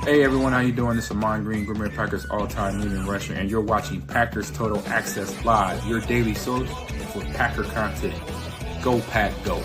Hey everyone, how you doing? This is Amon Green, Green Bay Packers all-time leading rusher, and you're watching Packers Total Access Live, your daily source for Packer content. Go Pack, go!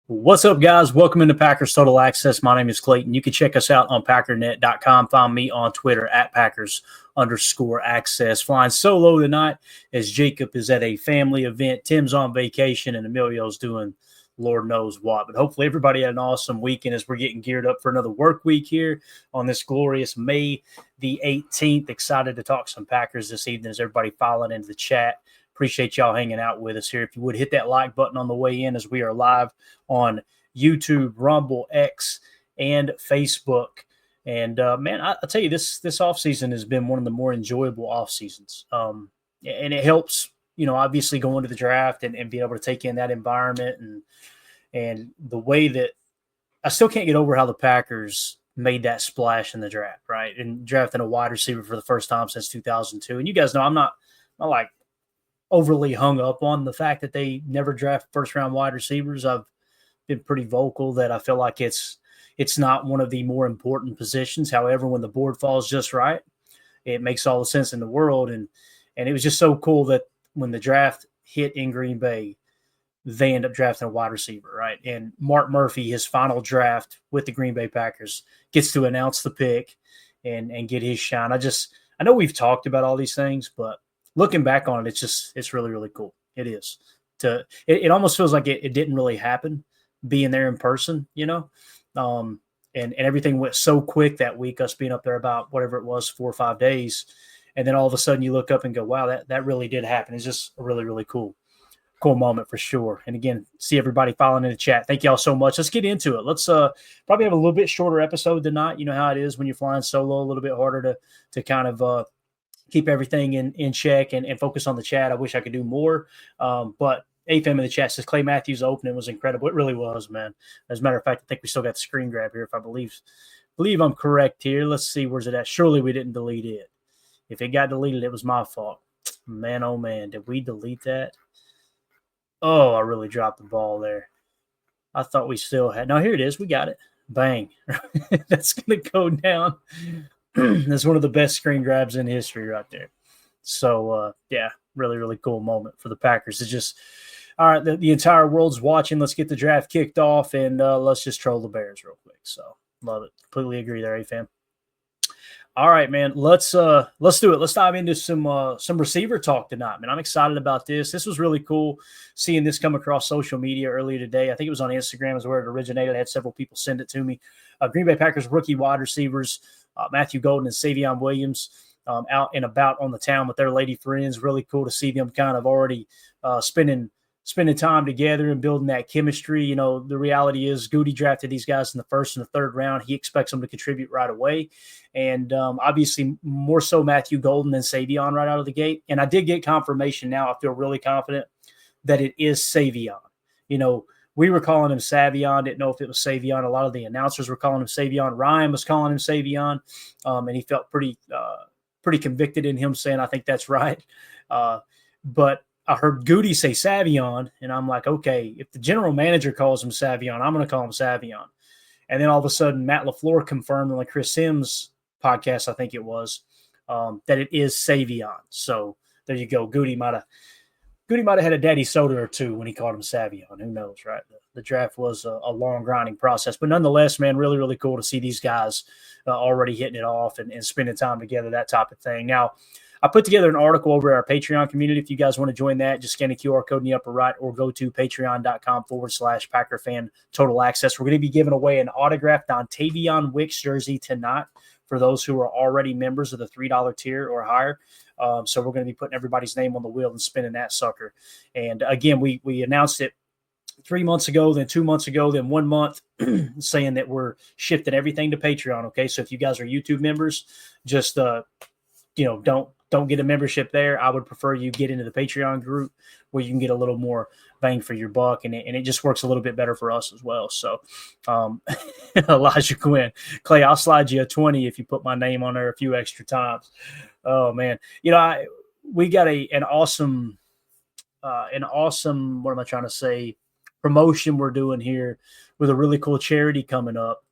What's up, guys? Welcome into Packers Total Access. My name is Clayton. You can check us out on packernet.com. Find me on Twitter at Packers_access. Flying solo tonight as Jacob is at a family event. Tim's on vacation and Emilio's doing Lord knows what. But hopefully everybody had an awesome weekend as we're getting geared up for another work week here on this glorious May the 18th. Excited to talk some Packers this evening as everybody filing into the chat. Appreciate y'all hanging out with us here. If you would hit that like button on the way in as we are live on YouTube, Rumble, X, and Facebook. And, man, I'll tell you, this offseason has been one of the more enjoyable off seasons. And it helps, obviously going to the draft and being able to take in that environment and the way that I still can't get over how the Packers made that splash in the draft, right? And drafting a wide receiver for the first time since 2002. And you guys know I'm not like overly hung up on the fact that they never draft first-round wide receivers. I've been pretty vocal that I feel like it's not one of the more important positions. However, when the board falls just right, it makes all the sense in the world. And it was just so cool that when the draft hit in Green Bay, they end up drafting a wide receiver, right? And Mark Murphy, his final draft with the Green Bay Packers, gets to announce the pick and get his shine. I know we've talked about all these things, but looking back on it, it's really, really cool. It is. It almost feels like it didn't really happen being there in person, and everything went so quick that week, us being up there about whatever it was, 4 or 5 days. And then all of a sudden you look up and go, wow, that really did happen. It's just a really, really cool moment for sure. And again, see everybody filing in the chat. Thank y'all so much. Let's get into it. Let's probably have a little bit shorter episode tonight. You know how it is when you're flying solo, a little bit harder to kind of keep everything in check and focus on the chat. I wish I could do more. But AFM in the chat says Clay Matthews' opening was incredible. It really was, man. As a matter of fact, I think we still got the screen grab here if I believe I'm correct here. Let's see, where's it at? Surely we didn't delete it. If it got deleted, it was my fault. Man, oh man, did we delete that? Oh, I really dropped the ball there. I thought we still had. No, here it is. We got it. Bang. That's going to go down. That's one of the best screen grabs in history right there. So, yeah, really, really cool moment for the Packers. It's just, all right, the entire world's watching. Let's get the draft kicked off, and let's just troll the Bears real quick. So, love it. Completely agree there, A-Fam. All right, man, let's do it. Let's dive into some receiver talk tonight, man. I'm excited about this. This was really cool seeing this come across social media earlier today. I think it was on Instagram is where it originated. I had several people send it to me. Green Bay Packers rookie wide receivers, Matthew Golden and Savion Williams, out and about on the town with their lady friends. Really cool to see them kind of already spending time together and building that chemistry. The reality is Goody drafted these guys in the first and the third round. He expects them to contribute right away. And obviously more so Matthew Golden than Savion right out of the gate. And I did get confirmation now. I feel really confident that it is Savion. We were calling him Savion. Didn't know if it was Savion. A lot of the announcers were calling him Savion. Ryan was calling him Savion. And he felt pretty convicted in him saying, I think that's right. But I heard Goody say Savion, and I'm like, okay, if the general manager calls him Savion, I'm going to call him Savion. And then all of a sudden, Matt LaFleur confirmed on the Chris Sims podcast, I think it was, that it is Savion. So there you go. Goody might have had a daddy soda or two when he called him Savion. Who knows, right? The draft was a long, grinding process. But nonetheless, man, really, really cool to see these guys already hitting it off and spending time together, that type of thing. Now, I put together an article over at our Patreon community. If you guys want to join that, just scan the QR code in the upper right or go to patreon.com/Packer Fan Total Access. We're going to be giving away an autographed Dontavion Wicks jersey tonight for those who are already members of the $3 tier or higher. So we're going to be putting everybody's name on the wheel and spinning that sucker. And again, we announced it 3 months ago, then 2 months ago, then 1 month, saying that we're shifting everything to Patreon. Okay, so if you guys are YouTube members, just don't get a membership there. I would prefer you get into the Patreon group where you can get a little more bang for your buck, and it just works a little bit better for us as well. So, Elijah Quinn, Clay, I'll slide you a 20 if you put my name on there a few extra times. Oh man, we got an awesome, what am I trying to say? Promotion we're doing here with a really cool charity coming up.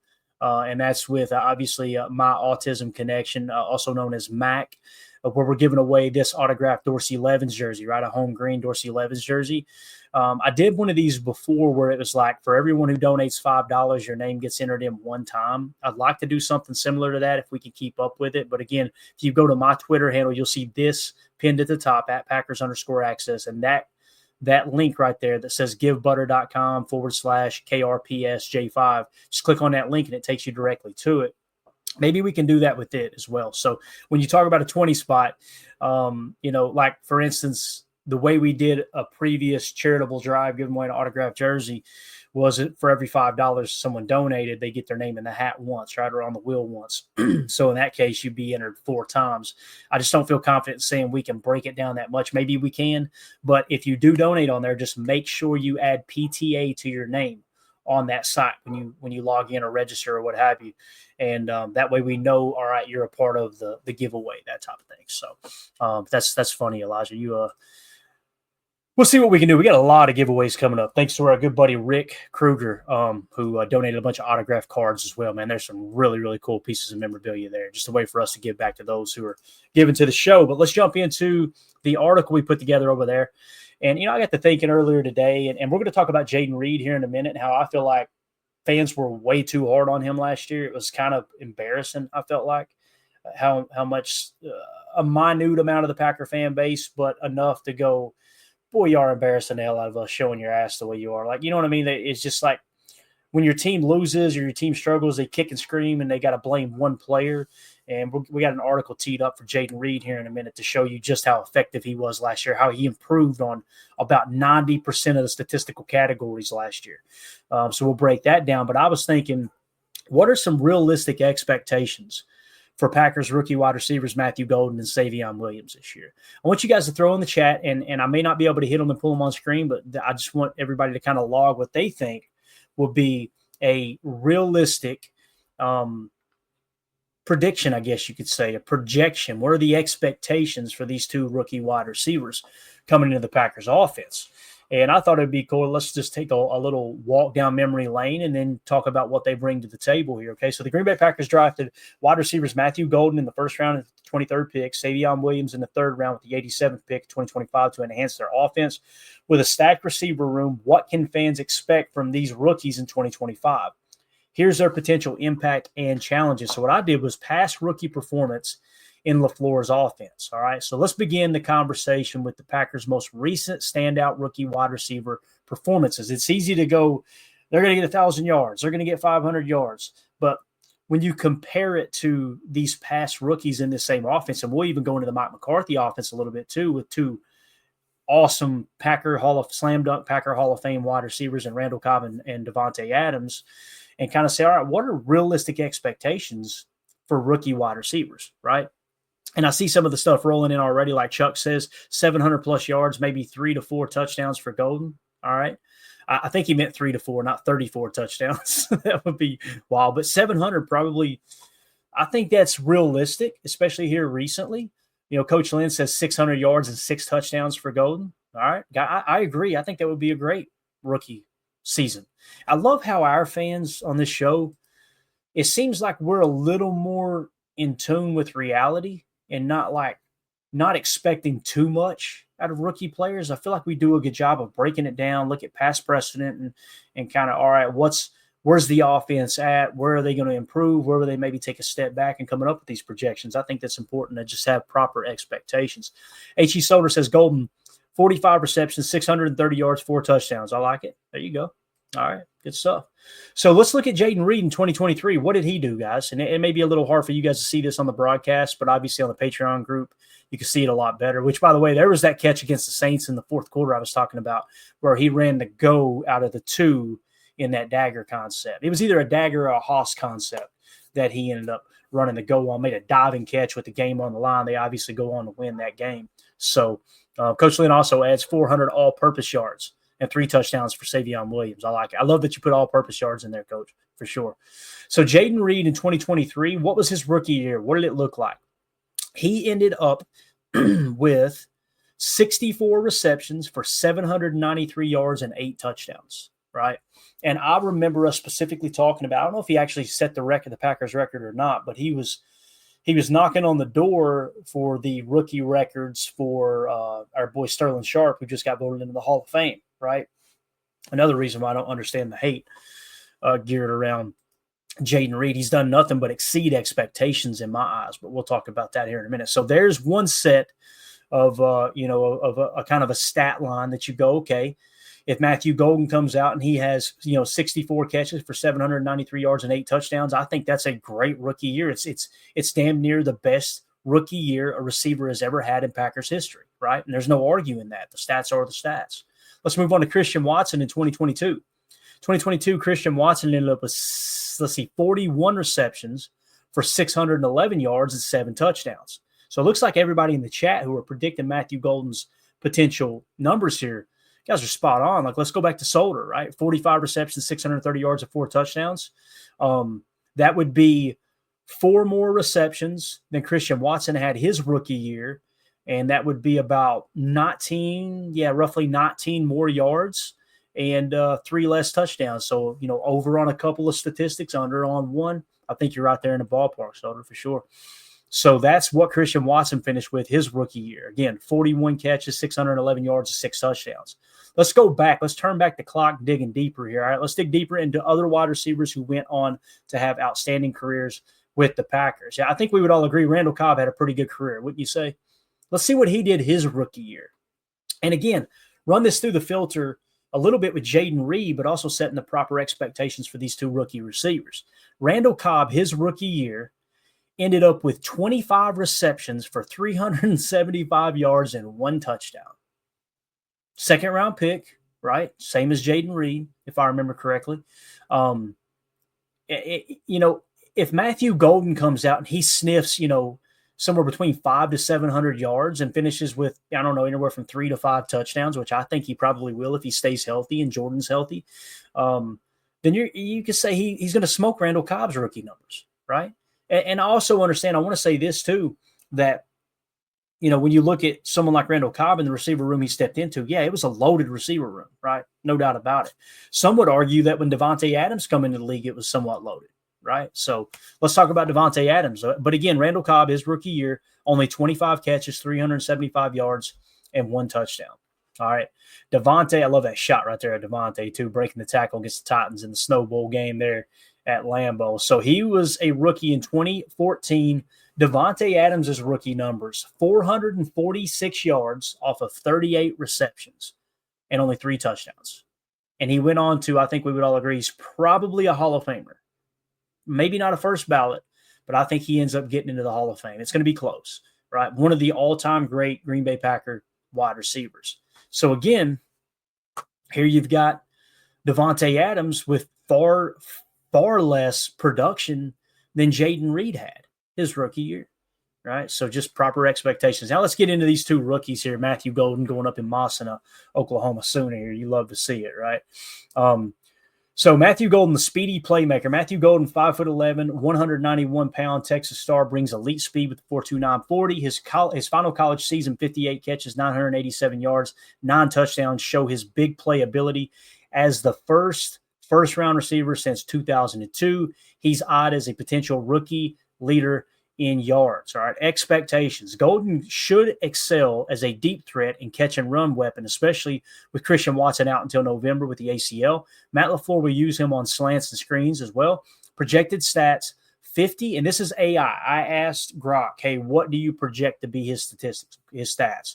And that's with obviously My Autism Connection, also known as MAC, where we're giving away this autographed Dorsey Levens jersey, right? A home green Dorsey Levens jersey. I did one of these before where it was like for everyone who donates $5, your name gets entered in one time. I'd like to do something similar to that if we can keep up with it. But again, if you go to my Twitter handle, you'll see this pinned at the top at Packers_access. And that link right there that says givebutter.com/KRPSJ5. Just click on that link and it takes you directly to it. Maybe we can do that with it as well. So when you talk about a 20 spot, like for instance, the way we did a previous charitable drive giving away an autographed jersey was it for every $5 someone donated, they get their name in the hat once, right, or on the wheel once. So in that case, you'd be entered 4 times. I just don't feel confident saying we can break it down that much. Maybe we can, but if you do donate on there, just make sure you add PTA to your name on that site when you log in or register or what have you. And that way we know, all right, you're a part of the giveaway, that type of thing. So that's funny, Elijah. We'll see what we can do. We got a lot of giveaways coming up. Thanks to our good buddy Rick Kruger, who donated a bunch of autographed cards as well. Man, there's some really, really cool pieces of memorabilia there. Just a way for us to give back to those who are giving to the show. But let's jump into the article we put together over there. And, I got to thinking earlier today, and we're going to talk about Jayden Reed here in a minute, and how I feel like fans were way too hard on him last year. It was kind of embarrassing, I felt like, how much a minute amount of the Packer fan base, but enough to go, boy, you are embarrassing the hell out of us showing your ass the way you are. Like, you know what I mean? It's just like when your team loses or your team struggles, they kick and scream and they got to blame one player. And we got an article teed up for Jayden Reed here in a minute to show you just how effective he was last year, how he improved on about 90% of the statistical categories last year. So we'll break that down. But I was thinking, what are some realistic expectations for Packers rookie wide receivers Matthew Golden and Savion Williams this year? I want you guys to throw in the chat, and I may not be able to hit them and pull them on screen, but I just want everybody to kind of log what they think will be a realistic prediction, I guess you could say, a projection. What are the expectations for these two rookie wide receivers coming into the Packers offense? And I thought it'd be cool. Let's just take a little walk down memory lane and then talk about what they bring to the table here. Okay, so the Green Bay Packers drafted wide receivers Matthew Golden in the first round of the 23rd pick, Savion Williams in the third round with the 87th pick, 2025, to enhance their offense. With a stacked receiver room, what can fans expect from these rookies in 2025? Here's their potential impact and challenges. So what I did was past rookie performance in LaFleur's offense. All right, so let's begin the conversation with the Packers' most recent standout rookie wide receiver performances. It's easy to go, they're going to get 1,000 yards, they're going to get 500 yards. But when you compare it to these past rookies in this same offense, and we'll even go into the Mike McCarthy offense a little bit too, with two awesome slam dunk Packer Hall of Fame wide receivers in Randall Cobb and Devontae Adams, and kind of say, all right, what are realistic expectations for rookie wide receivers, right? And I see some of the stuff rolling in already, like Chuck says, 700 plus yards, maybe 3 to 4 touchdowns for Golden. All right. I think he meant 3 to 4, not 34 touchdowns. That would be wild. But 700 probably, I think that's realistic, especially here recently. Coach Lynn says 600 yards and 6 touchdowns for Golden. All right. I agree. I think that would be a great rookie season. I love how our fans on this show, it seems like we're a little more in tune with reality and not expecting too much out of rookie players. I feel like we do a good job of breaking it down, look at past precedent and kind of, all right, where's the offense at? Where are they going to improve? Where will they maybe take a step back and coming up with these projections? I think that's important to just have proper expectations. H.E. Solder says Golden, 45 receptions, 630 yards, 4 touchdowns. I like it. There you go. All right, good stuff. So let's look at Jayden Reed in 2023. What did he do, guys? And it may be a little hard for you guys to see this on the broadcast, but obviously on the Patreon group, you can see it a lot better, which, by the way, there was that catch against the Saints in the fourth quarter I was talking about where he ran the go out of the 2 in that dagger concept. It was either a dagger or a Haas concept that he ended up running the go on, made a diving catch with the game on the line. They obviously go on to win that game. So Coach Lynn also adds 400 all-purpose yards and 3 touchdowns for Savion Williams. I like it. I love that you put all-purpose yards in there, Coach, for sure. So Jayden Reed in 2023, what was his rookie year? What did it look like? He ended up with 64 receptions for 793 yards and 8 touchdowns, right? And I remember us specifically talking about, I don't know if he actually set the Packers record or not, but he was knocking on the door for the rookie records for our boy Sterling Sharp, who just got voted into the Hall of Fame, right? Another reason why I don't understand the hate geared around Jayden Reed. He's done nothing but exceed expectations in my eyes, but we'll talk about that here in a minute. So there's one set of a kind of a stat line that you go, okay, if Matthew Golden comes out and he has 64 catches for 793 yards and 8 touchdowns, I think that's a great rookie year. It's damn near the best rookie year a receiver has ever had in Packers history, right? And there's no arguing that. The stats are the stats. Let's move on to Christian Watson in 2022. 2022, Christian Watson ended up with 41 receptions for 611 yards and 7 touchdowns. So it looks like everybody in the chat who are predicting Matthew Golden's potential numbers here, guys are spot on. Like, let's go back to Solder, right? 45 receptions, 630 yards, and 4 touchdowns. That would be 4 more receptions than Christian Watson had his rookie year, and that would be about roughly 19 more yards and 3 less touchdowns. So, over on a couple of statistics, under on one. I think you're right there in the ballpark, Solder, for sure. So that's what Christian Watson finished with his rookie year. Again, 41 catches, 611 yards, and 6 touchdowns. Let's go back. Let's turn back the clock, digging deeper here. All right, let's dig deeper into other wide receivers who went on to have outstanding careers with the Packers. Yeah, I think we would all agree Randall Cobb had a pretty good career, wouldn't you say? Let's see what he did his rookie year. And again, run this through the filter a little bit with Jayden Reed, but also setting the proper expectations for these two rookie receivers. Randall Cobb, his rookie year, ended up with 25 receptions for 375 yards and 1 touchdown. Second round pick, right? Same as Jayden Reed, if I remember correctly. If Matthew Golden comes out and he sniffs, somewhere between 500 to 700 yards and finishes with, anywhere from 3 to 5 touchdowns, which I think he probably will if he stays healthy and Jordan's healthy, then you could say he's going to smoke Randall Cobb's rookie numbers, right? And I also understand, I want to say this too, that, when you look at someone like Randall Cobb in the receiver room he stepped into, it was a loaded receiver room, right? No doubt about it. Some would argue that when Davante Adams come into the league, it was somewhat loaded, right? So let's talk about Davante Adams. But again, Randall Cobb, his rookie year, only 25 catches, 375 yards, and 1 touchdown. All right. Davante, I love that shot right there at Davante, too, breaking the tackle against the Titans in the Snow Bowl game there at Lambeau. So he was a rookie in 2014. Davante Adams' rookie numbers, 446 yards off of 38 receptions and only 3 touchdowns. And he went on to, I think we would all agree, he's probably a Hall of Famer. Maybe not a first ballot, but I think he ends up getting into the Hall of Fame. It's going to be close, right? One of the all-time great Green Bay Packer wide receivers. So again, here you've got Davante Adams with far less production than Jayden Reed had his rookie year, right? So just proper expectations. Now let's get into these two rookies here. Matthew Golden going up in Moss in Oklahoma Sooner here. You love to see it, right? So Matthew Golden, the speedy playmaker. Matthew Golden, 5'11", 191-pound Texas star, brings elite speed with the 4.29 40. His final college season, 58 catches, 987 yards, 9 touchdowns, show his big play ability. As the first-round receiver since 2002, he's eyed as a potential rookie leader in yards. All right, expectations. Golden should excel as a deep threat and catch and run weapon, especially with Christian Watson out until November with the ACL. Matt LaFleur will use him on slants and screens as well. Projected stats, 50, and this is AI. I asked Grok, hey, what do you project to be his statistics, his stats?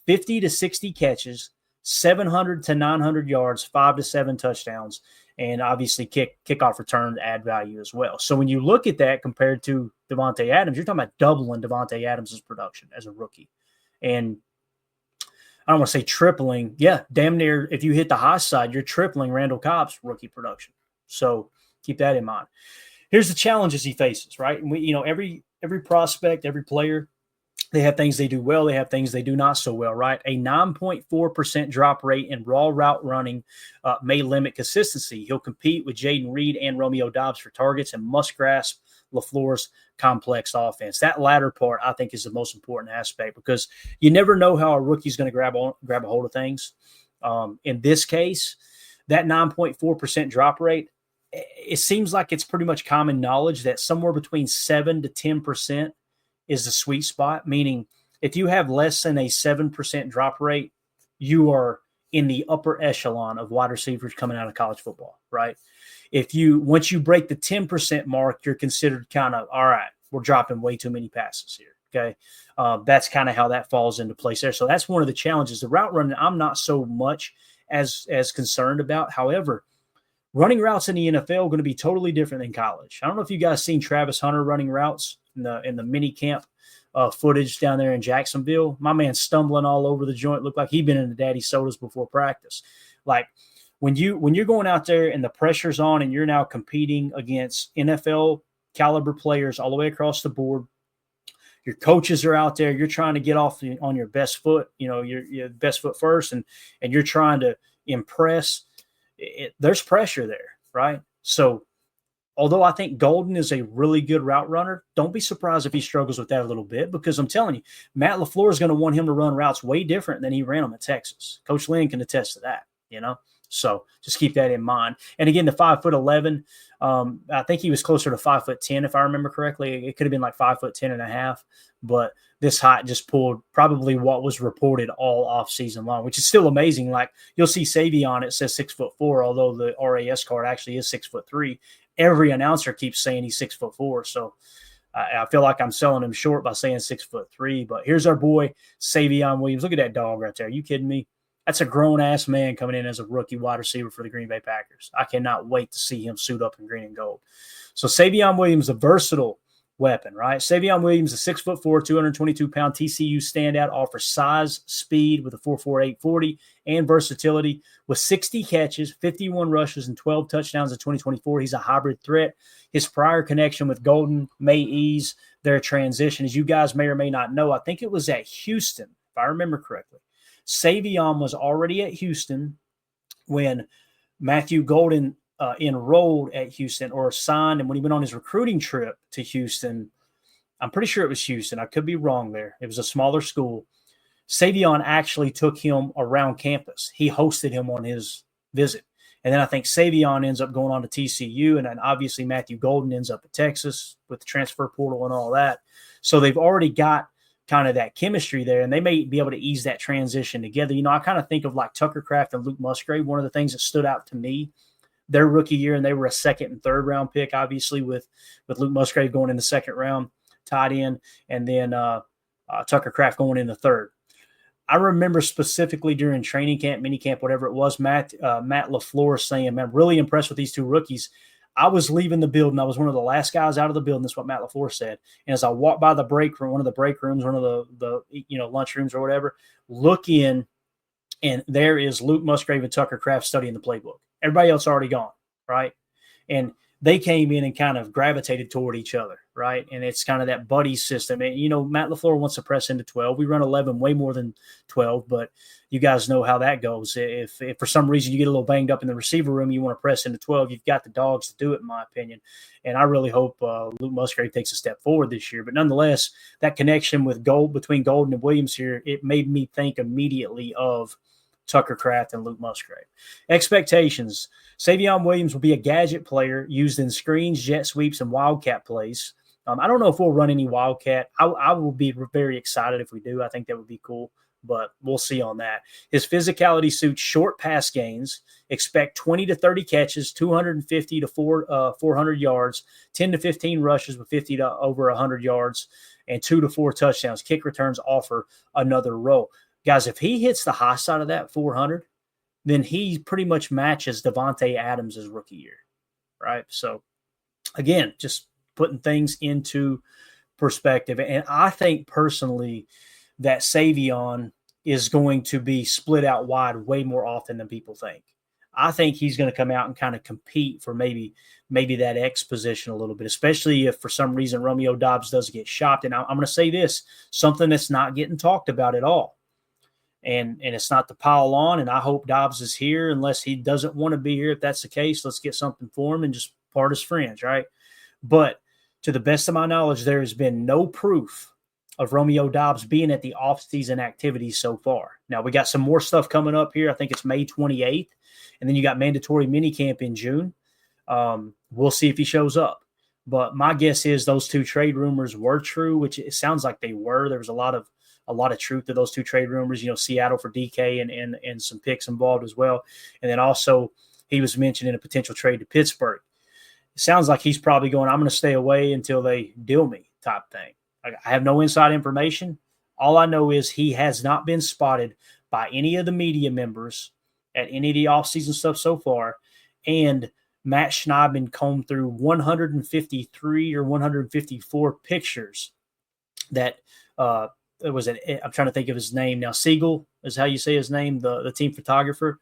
50 to 60 catches, 700 to 900 yards, 5 to 7 touchdowns, and obviously kickoff return to add value as well. So when you look at that compared to Davante Adams, you're talking about doubling Davante Adams' production as a rookie. And I don't want to say tripling. Yeah, damn near, if you hit the high side, you're tripling Randall Cobb's rookie production. So keep that in mind. Here's the challenges he faces, right? And every prospect, every player, they have things they do well. They have things they do not so well, right? A 9.4% drop rate in raw route running may limit consistency. He'll compete with Jayden Reed and Romeo Doubs for targets and must grasp LaFleur's complex offense. That latter part, I think, is the most important aspect because you never know how a rookie's going to grab a hold of things. In this case, that 9.4% drop rate, it seems like it's pretty much common knowledge that somewhere between 7 to 10% is the sweet spot, meaning if you have less than a 7% drop rate, you are in the upper echelon of wide receivers coming out of college football, right? Once you break the 10% mark, you're considered kind of, all right, we're dropping way too many passes here, okay? That's kind of how that falls into place there. So that's one of the challenges. The route running, I'm not so much as concerned about. However, running routes in the NFL are going to be totally different than college. I don't know if you guys seen Travis Hunter running routes in the mini camp footage down there in Jacksonville. My man stumbling all over the joint, looked like he'd been in the daddy sodas before practice. Like when you're going out there and the pressure's on and you're now competing against NFL caliber players all the way across the board, your coaches are out there, you're trying to get off on your best foot, your best foot first, and you're trying to impress. There's pressure there, right? So although I think Golden is a really good route runner, don't be surprised if he struggles with that a little bit because I'm telling you, Matt LaFleur is going to want him to run routes way different than he ran them at Texas. Coach Lynn can attest to that, So just keep that in mind. And again, the 5'11", I think he was closer to 5'10", if I remember correctly. It could have been like 5'10.5", but this height just pulled probably what was reported all off season long, which is still amazing. Like you'll see Savion, it says 6'4", although the RAS card actually is 6'3". Every announcer keeps saying he's 6'4", so I feel like I'm selling him short by saying 6'3". But here's our boy Savion Williams. Look at that dog right there. Are you kidding me? That's a grown-ass man coming in as a rookie wide receiver for the Green Bay Packers. I cannot wait to see him suit up in green and gold. So Savion Williams, a versatile weapon, right? Savion Williams, a 6'4", 222-pound TCU standout, offers size, speed with a 4.48 40 and versatility. With 60 catches, 51 rushes, and 12 touchdowns in 2024, he's a hybrid threat. His prior connection with Golden may ease their transition. As you guys may or may not know, I think it was at Houston, if I remember correctly. Savion was already at Houston when Matthew Golden enrolled at Houston or signed, and when he went on his recruiting trip to Houston, I'm pretty sure it was Houston. I could be wrong there. It was a smaller school. Savion actually took him around campus. He hosted him on his visit. And then I think Savion ends up going on to TCU, and then obviously Matthew Golden ends up at Texas with the transfer portal and all that. So they've already got kind of that chemistry there, and they may be able to ease that transition together. I kind of think of like Tucker Kraft and Luke Musgrave. One of the things that stood out to me their rookie year, and they were a second and third round pick, obviously, with Luke Musgrave going in the second round, tight end, and then Tucker Kraft going in the third. I remember specifically during training camp, mini camp, whatever it was, Matt LaFleur saying, man, I'm really impressed with these two rookies. I was leaving the building. I was one of the last guys out of the building. That's what Matt LaFleur said. And as I walked by the break room, one of the break rooms, one of the lunch rooms or whatever, look in, and there is Luke Musgrave and Tucker Kraft studying the playbook. Everybody else already gone, right? And they came in and kind of gravitated toward each other, right? And it's kind of that buddy system. And, Matt LaFleur wants to press into 12. We run 11 way more than 12, but you guys know how that goes. If for some reason you get a little banged up in the receiver room, you want to press into 12, you've got the dogs to do it, in my opinion. And I really hope Luke Musgrave takes a step forward this year. But nonetheless, that connection between Golden and Williams here, it made me think immediately of Tucker Kraft and Luke Musgrave. Expectations. Savion Williams will be a gadget player used in screens, jet sweeps, and wildcat plays. I don't know if we'll run any wildcat. I will be very excited if we do. I think that would be cool, but we'll see on that. His physicality suits short pass gains. Expect 20 to 30 catches, 250 to 400 yards, 10 to 15 rushes with 50 to over 100 yards, and 2 to 4 touchdowns. Kick returns offer another role. Guys, if he hits the high side of that 400, then he pretty much matches Devontae Adams' rookie year, right? So, again, just putting things into perspective. And I think personally that Savion is going to be split out wide way more often than people think. I think he's going to come out and kind of compete for maybe that X position a little bit, especially if for some reason Romeo Doubs does get shopped. And I'm going to say this, something that's not getting talked about at all. And it's not to pile on, and I hope Dobbs is here unless he doesn't want to be here. If that's the case, let's get something for him and just part as friends, right? But to the best of my knowledge, there has been no proof of Romeo Doubs being at the off-season activities so far. Now, we got some more stuff coming up here. I think it's May 28th, and then you got mandatory minicamp in June. We'll see if he shows up. But my guess is those two trade rumors were true, which it sounds like they were. There was a lot of truth to those two trade rumors. Seattle for DK and some picks involved as well. And then also he was mentioning a potential trade to Pittsburgh. It sounds like he's probably going, I'm going to stay away until they deal me type thing. I have no inside information. All I know is he has not been spotted by any of the media members at any of the offseason stuff so far. And Matt Schneidman combed through 153 or 154 pictures that it was I'm trying to think of his name now. Siegel is how you say his name, the team photographer.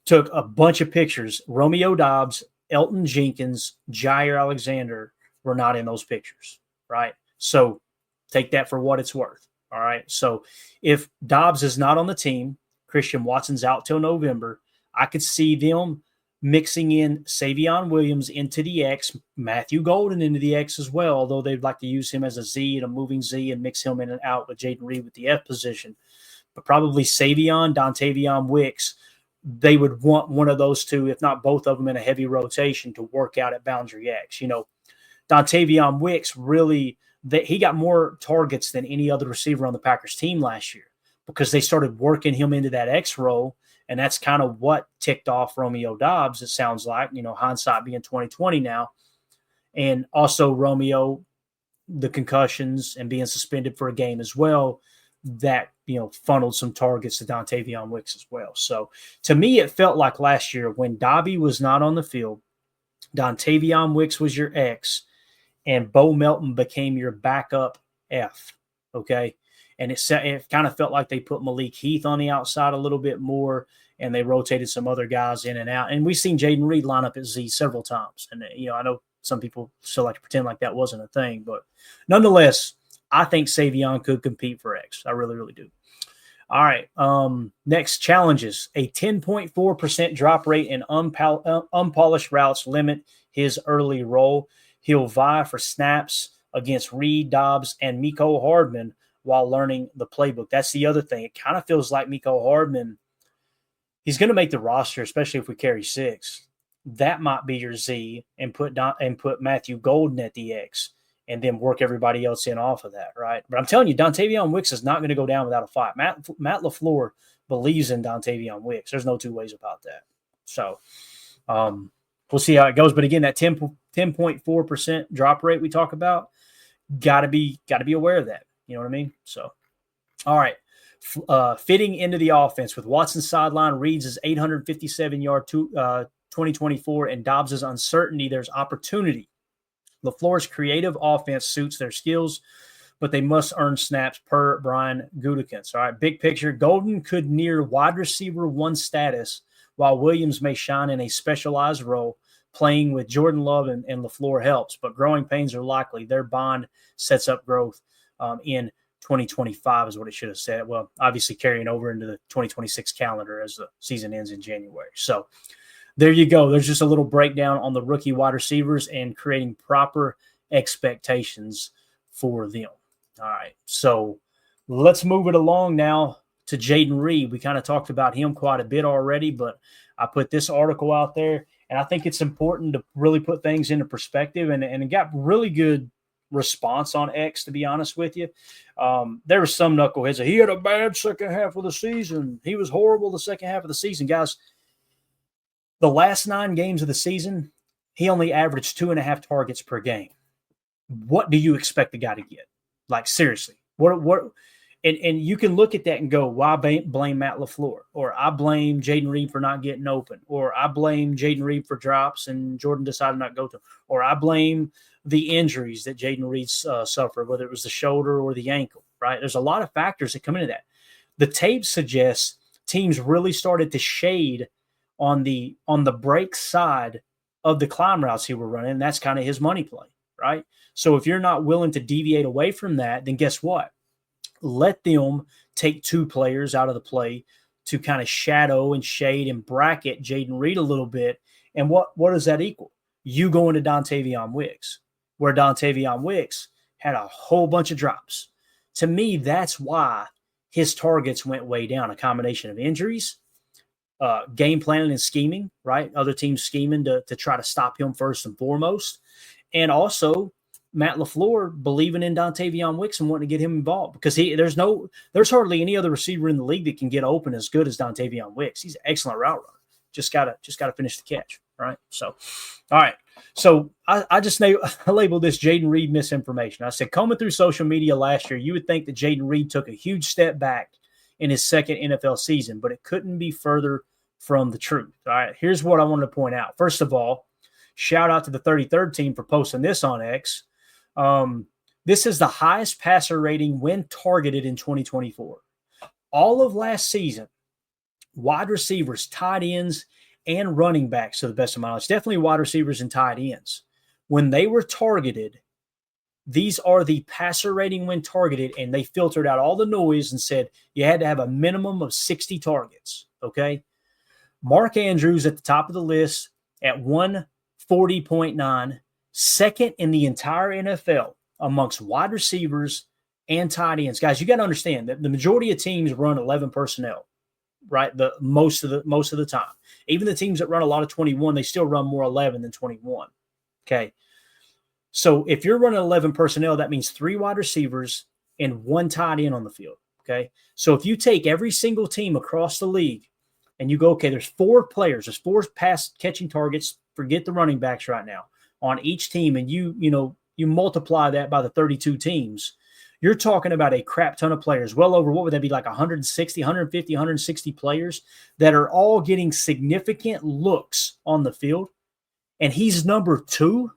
Took a bunch of pictures. Romeo Doubs, Elton Jenkins, Jair Alexander were not in those pictures, right? So take that for what it's worth, all right? So if Doubs is not on the team, Christian Watson's out till November, I could see them mixing in Savion Williams into the X, Matthew Golden into the X as well, although they'd like to use him as a Z and a moving Z and mix him in and out with Jayden Reed with the F position. But probably Savion, Dontavion Wicks, they would want one of those two, if not both of them, in a heavy rotation to work out at boundary X. Dontavion Wicks really he got more targets than any other receiver on the Packers team last year because they started working him into that X role. And that's kind of what ticked off Romeo Doubs, it sounds like, hindsight being 2020 now. And also Romeo, the concussions and being suspended for a game as well, that, funneled some targets to Dontavion Wicks as well. So to me, it felt like last year when Dobby was not on the field, Dontavion Wicks was your X, and Bo Melton became your backup F, okay? And it kind of felt like they put Malik Heath on the outside a little bit more, and they rotated some other guys in and out. And we've seen Jayden Reed line up at Z several times. And, I know some people still like to pretend like that wasn't a thing. But nonetheless, I think Savion could compete for X. I really, really do. All right. Next, challenges. A 10.4% drop rate in unpolished routes limit his early role. He'll vie for snaps against Reed, Doubs, and Mecole Hardman while learning the playbook. That's the other thing. It kind of feels like Mecole Hardman, he's going to make the roster, especially if we carry 6. That might be your Z, and put Matthew Golden at the X, and then work everybody else in off of that, right? But I'm telling you, Dontavion Wicks is not going to go down without a fight. Matt LaFleur believes in Dontavion Wicks. There's no two ways about that. So we'll see how it goes. But again, that 10.4% drop rate we talk about, gotta be aware of that. You know what I mean? So, all right. Fitting into the offense with Watson's sideline, Reed's 857-yard 2024, and Dobbs' uncertainty, there's opportunity. LaFleur's creative offense suits their skills, but they must earn snaps per Brian Gutekunst. All right, big picture. Golden could near wide receiver 1 status, while Williams may shine in a specialized role, playing with Jordan Love and LaFleur helps, but growing pains are likely. Their bond sets up growth in 2025 is what it should have said. Well, obviously carrying over into the 2026 calendar as the season ends in January. So there you go. There's just a little breakdown on the rookie wide receivers and creating proper expectations for them. All right. So let's move it along now to Jayden Reed. We kind of talked about him quite a bit already, but I put this article out there, and I think it's important to really put things into perspective, and it got really good response on X, to be honest with you. There were some knuckleheads that he had a bad second half of the season. He was horrible the second half of the season. Guys, the last 9 games of the season, he only averaged 2.5 targets per game. What do you expect the guy to get? Like, seriously. What? And you can look at that and go, why blame Matt LaFleur? Or I blame Jayden Reed for not getting open. Or I blame Jayden Reed for drops and Jordan decided not to go to him. Or I blame the injuries that Jayden Reed suffered, whether it was the shoulder or the ankle, right? There's a lot of factors that come into that. The tape suggests teams really started to shade on the break side of the climb routes he were running. And that's kind of his money play, right? So if you're not willing to deviate away from that, then guess what? Let them take 2 players out of the play to kind of shadow and shade and bracket Jayden Reed a little bit. And what does that equal? You going to Dontavion Wicks. where Dontavion Wicks had a whole bunch of drops. To me, that's why his targets went way down, a combination of injuries, game planning and scheming, right? Other teams scheming to try to stop him first and foremost. And also Matt LaFleur believing in Dontavion Wicks and wanting to get him involved because there's hardly any other receiver in the league that can get open as good as Dontavion Wicks. He's an excellent route runner. Just gotta finish the catch, right? So, all right. So I labeled this Jayden Reed misinformation. I said, coming through social media last year, you would think that Jayden Reed took a huge step back in his second NFL season, but it couldn't be further from the truth. All right, here's what I wanted to point out. First of all, shout out to the 33rd team for posting this on X. This is the highest passer rating when targeted in 2024. All of last season, wide receivers, tight ends, and running backs, to the best of my knowledge, definitely wide receivers and tight ends, when they were targeted, these are the passer rating when targeted, and they filtered out all the noise and said you had to have a minimum of 60 targets, okay? Mark Andrews at the top of the list at 140.9, second in the entire NFL amongst wide receivers and tight ends. Guys, you got to understand that the majority of teams run 11 personnel, right? The most of the time. Even the teams that run a lot of 21, they still run more 11 than 21. Okay. So if you're running 11 personnel, that means 3 wide receivers and 1 tight end on the field. Okay. So if you take every single team across the league and you go, okay, there's 4 players, there's 4 pass catching targets, forget the running backs right now, on each team, and you multiply that by the 32 teams, you're talking about a crap ton of players, well over, what would that be, like 160, 150, 160 players that are all getting significant looks on the field. And he's number 2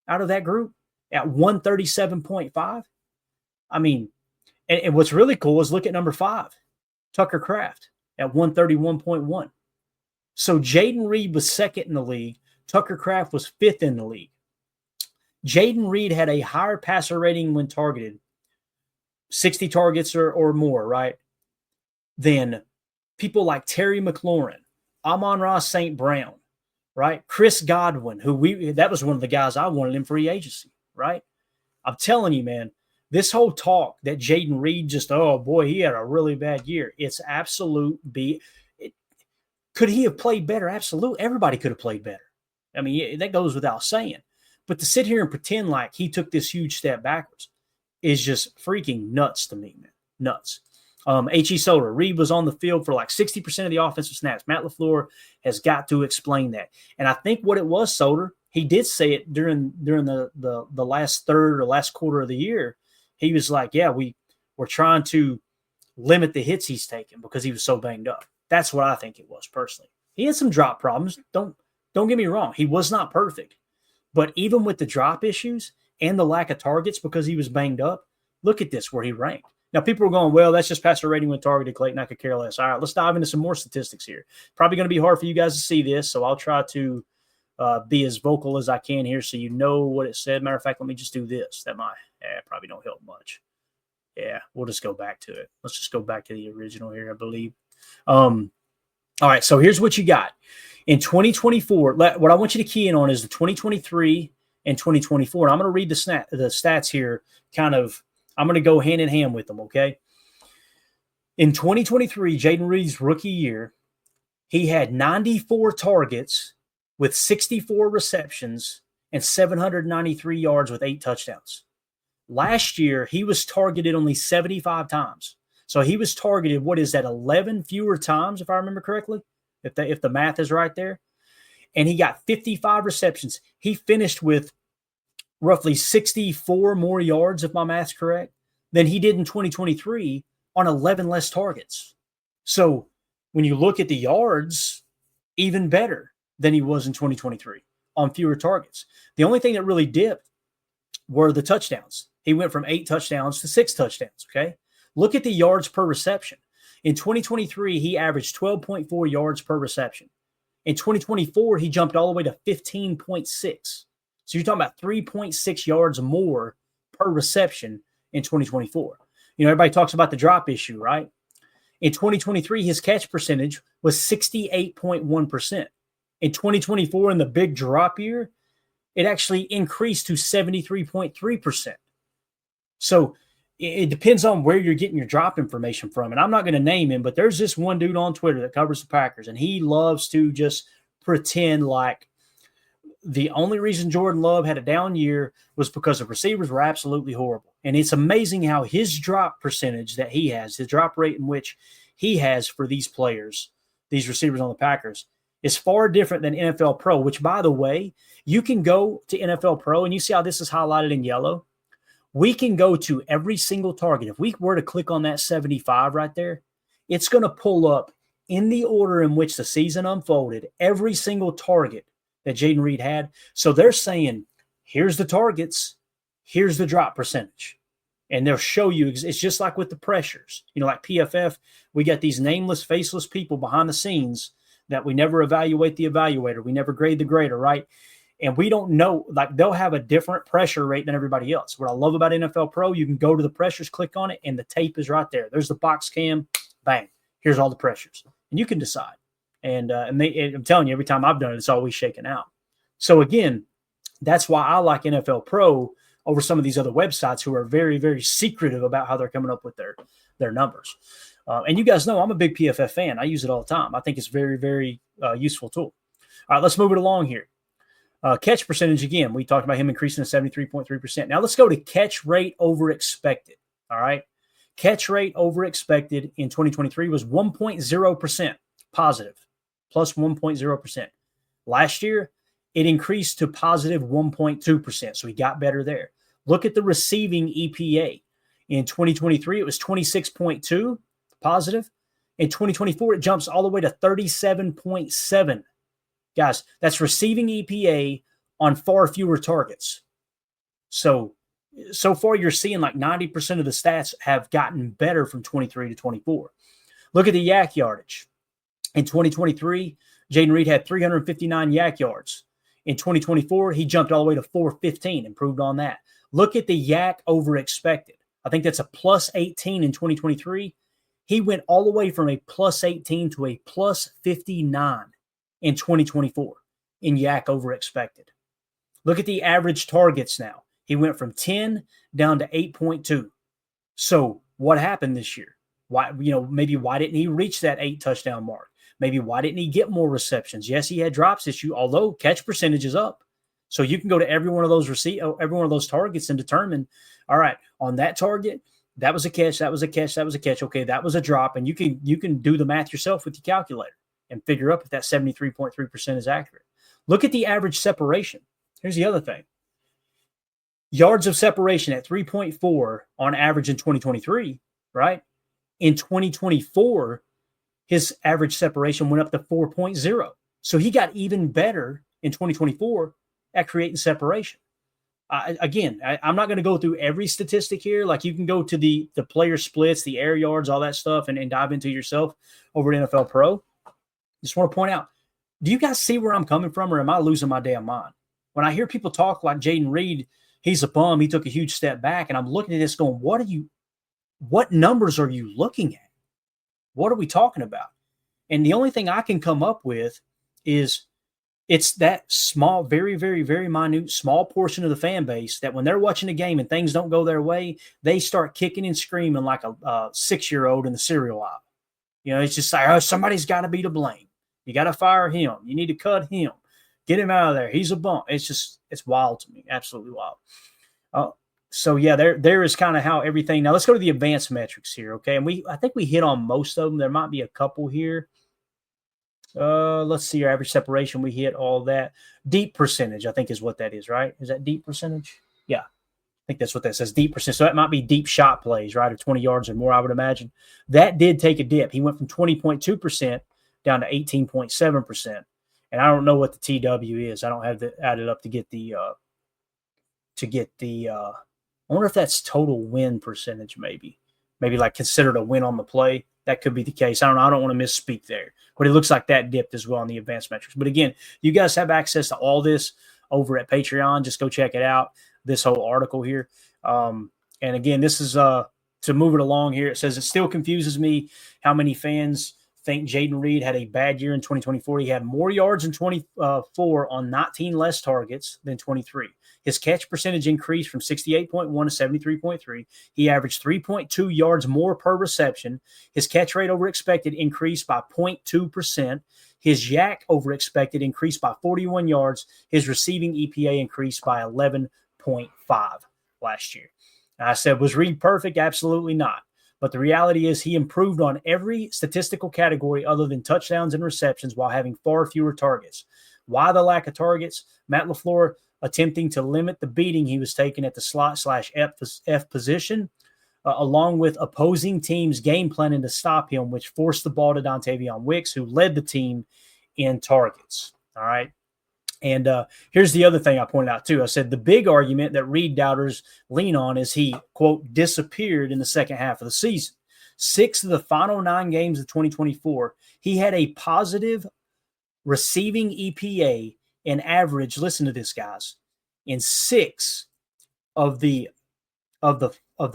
out of that group at 137.5. I mean, and what's really cool is look at number 5, Tucker Kraft at 131.1. So Jayden Reed was second in the league. Tucker Kraft was 5th in the league. Jayden Reed had a higher passer rating when targeted, 60 targets or more, right, than people like Terry McLaurin, Amon-Ra St. Brown, right? Chris Godwin, that was one of the guys I wanted in free agency, right? I'm telling you, man, this whole talk that Jayden Reed oh boy, he had a really bad year. It's absolute could he have played better? Absolutely. Everybody could have played better. I mean, that goes without saying. But to sit here and pretend like he took this huge step backwards is just freaking nuts to me, man. Nuts. H.E. Soder, Reed was on the field for like 60% of the offensive snaps. Matt LaFleur has got to explain that. And I think what it was, Soder, he did say it during the last third or last quarter of the year. He was like, yeah, we're trying to limit the hits he's taking because he was so banged up. That's what I think it was personally. He had some drop problems. Don't get me wrong. He was not perfect. But even with the drop issues and the lack of targets because he was banged up, look at this where he ranked. Now, people are going, well, that's just passer rating when targeted, Clayton. I could care less. All right, let's dive into some more statistics here. Probably going to be hard for you guys to see this, so I'll try to be as vocal as I can here so you know what it said. Matter of fact, let me just do this. That might probably don't help much. Yeah, we'll just go back to it. Let's just go back to the original here, I believe. All right, so here's what you got. In 2024, what I want you to key in on is the 2023 and 2024. And I'm going to read the stats here kind of. I'm going to go hand in hand with them, okay? In 2023, Jayden Reed's rookie year, he had 94 targets with 64 receptions and 793 yards with 8 touchdowns. Last year, he was targeted only 75 times. So he was targeted, 11 fewer times, if I remember correctly, if the math is right there. And he got 55 receptions. He finished with roughly 64 more yards, if my math's correct, than he did in 2023 on 11 less targets. So when you look at the yards, even better than he was in 2023 on fewer targets. The only thing that really dipped were the touchdowns. He went from 8 touchdowns to 6 touchdowns, okay? Look at the yards per reception. In 2023, he averaged 12.4 yards per reception. In 2024, he jumped all the way to 15.6. So you're talking about 3.6 yards more per reception in 2024. Everybody talks about the drop issue, right? In 2023, his catch percentage was 68.1%. In 2024, in the big drop year, it actually increased to 73.3%. So it depends on where you're getting your drop information from. And I'm not going to name him, but there's this one dude on Twitter that covers the Packers, and he loves to just pretend like the only reason Jordan Love had a down year was because the receivers were absolutely horrible. And it's amazing how his drop percentage that he has, the drop rate in which he has for these players, these receivers on the Packers, is far different than NFL Pro, which, by the way, you can go to NFL Pro, and you see how this is highlighted in yellow. We can go to every single target. If we were to click on that 75 right there, it's going to pull up in the order in which the season unfolded, every single target that Jayden Reed had. So they're saying, here's the targets, here's the drop percentage. And they'll show you, it's just like with the pressures. Like PFF, we got these nameless, faceless people behind the scenes that we never evaluate the evaluator. We never grade the grader, right? And we don't know, like they'll have a different pressure rate than everybody else. What I love about NFL Pro, you can go to the pressures, click on it, and the tape is right there. There's the box cam, bang, here's all the pressures. And you can decide. And I'm telling you, every time I've done it, it's always shaken out. So again, that's why I like NFL Pro over some of these other websites who are very, very secretive about how they're coming up with their numbers. And you guys know I'm a big PFF fan. I use it all the time. I think it's very, very useful tool. All right, let's move it along here. Catch percentage, again, we talked about him increasing to 73.3%. Now let's go to catch rate over expected. All right. Catch rate over expected in 2023 was 1.0% positive, plus 1.0%. Last year, it increased to positive 1.2%. So he got better there. Look at the receiving EPA. In 2023, it was 26.2 positive. In 2024, it jumps all the way to 37.7. Guys, that's receiving EPA on far fewer targets. So far you're seeing like 90% of the stats have gotten better from 23 to 24. Look at the yak yardage. In 2023, Jayden Reed had 359 yak yards. In 2024, he jumped all the way to 415, improved on that. Look at the yak over expected. I think that's a plus 18 in 2023. He went all the way from a plus 18 to a plus 59 in 2024 in yak over expected. Look at the average targets now. He went from 10 down to 8.2. So what happened this year? Maybe why didn't he reach that 8 touchdown mark? Maybe why didn't he get more receptions? Yes, he had drops this year, although catch percentage is up. So you can go to every one of those targets and determine, all right, on that target, that was a catch, that was a catch, that was a catch. Okay, that was a drop, and you can do the math yourself with your calculator and figure up if that 73.3% is accurate. Look at the average separation. Here's the other thing. Yards of separation at 3.4 on average in 2023, right? In 2024, his average separation went up to 4.0. So he got even better in 2024 at creating separation. I'm not going to go through every statistic here. Like you can go to the player splits, the air yards, all that stuff, and dive into yourself over at NFL Pro. Just want to point out, do you guys see where I'm coming from, or am I losing my damn mind? When I hear people talk like Jayden Reed, he's a bum, he took a huge step back, and I'm looking at this going, what numbers are you looking at? What are we talking about? And the only thing I can come up with is it's that small, very, very, very minute, small portion of the fan base that when they're watching a game and things don't go their way, they start kicking and screaming like a 6-year-old in the cereal aisle. It's just like, oh, somebody's got to be to blame. You got to fire him. You need to cut him. Get him out of there. He's a bum. It's wild to me. Absolutely wild. So yeah, there is kind of how everything. Now let's go to the advanced metrics here, okay? And I think we hit on most of them. There might be a couple here. Let's see your average separation. We hit all that. Deep percentage, I think, is what that is, right? Is that deep percentage? Yeah, I think that's what that says. Deep percentage. So that might be deep shot plays, right, of 20 yards or more. I would imagine that did take a dip. He went from 20.2% down to 18.7%. And I don't know what the TW is. I don't have it added up to get the. I wonder if that's total win percentage. Maybe like considered a win on the play. That could be the case. I don't know. I don't want to misspeak there, but it looks like that dipped as well on the advanced metrics. But again, you guys have access to all this over at Patreon. Just go check it out. This whole article here. And again, this is to move it along here. It says it still confuses me how many fans think Jayden Reed had a bad year in 2024. He had more yards in 24 on 19 less targets than 23. His catch percentage increased from 68.1 to 73.3. He averaged 3.2 yards more per reception. His catch rate over expected increased by 0.2%. His yak over expected increased by 41 yards. His receiving EPA increased by 11.5 last year. And I said, was Reed perfect? Absolutely not. But the reality is he improved on every statistical category other than touchdowns and receptions while having far fewer targets. Why the lack of targets? Matt LaFleur attempting to limit the beating he was taking at the slot/F position, along with opposing teams game planning to stop him, which forced the ball to Dontavion Wicks, who led the team in targets. All right. And here's the other thing I pointed out, too. I said the big argument that Reed doubters lean on is he, quote, disappeared in the second half of the season. 6 of the final 9 games of 2024, he had a positive receiving EPA and average, listen to this, guys, in 6 of the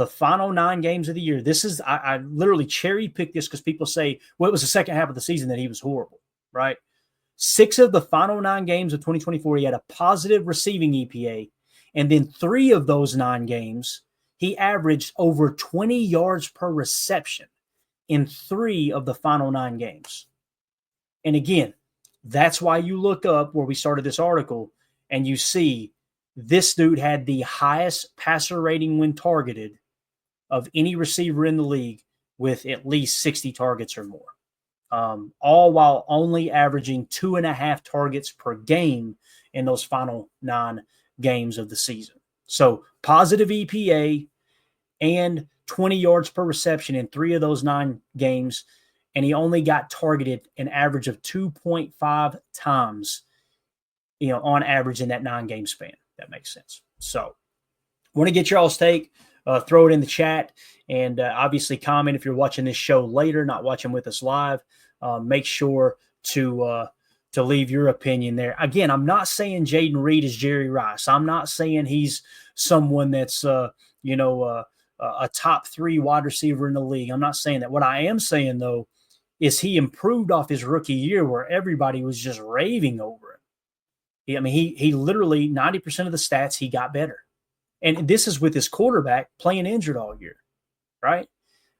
final 9 games of the year. This is, I literally cherry-picked this because people say, well, it was the second half of the season that he was horrible, right? 6 of the final 9 games of 2024, he had a positive receiving EPA. And then 3 of those 9 games, he averaged over 20 yards per reception in 3 of the final 9 games. And again, that's why you look up where we started this article and you see this dude had the highest passer rating when targeted of any receiver in the league with at least 60 targets or more. All while only averaging 2.5 targets per game in those final 9 games of the season. So positive EPA and 20 yards per reception in 3 of those 9 games. And he only got targeted an average of 2.5 times, on average in that 9-game span. That makes sense. So want to get y'all's take. Throw it in the chat, and obviously comment if you're watching this show later, not watching with us live. Make sure to leave your opinion there. Again, I'm not saying Jayden Reed is Jerry Rice. I'm not saying he's someone that's a top 3 wide receiver in the league. I'm not saying that. What I am saying, though, is he improved off his rookie year where everybody was just raving over him. He literally 90% of the stats he got better. And this is with his quarterback playing injured all year, right?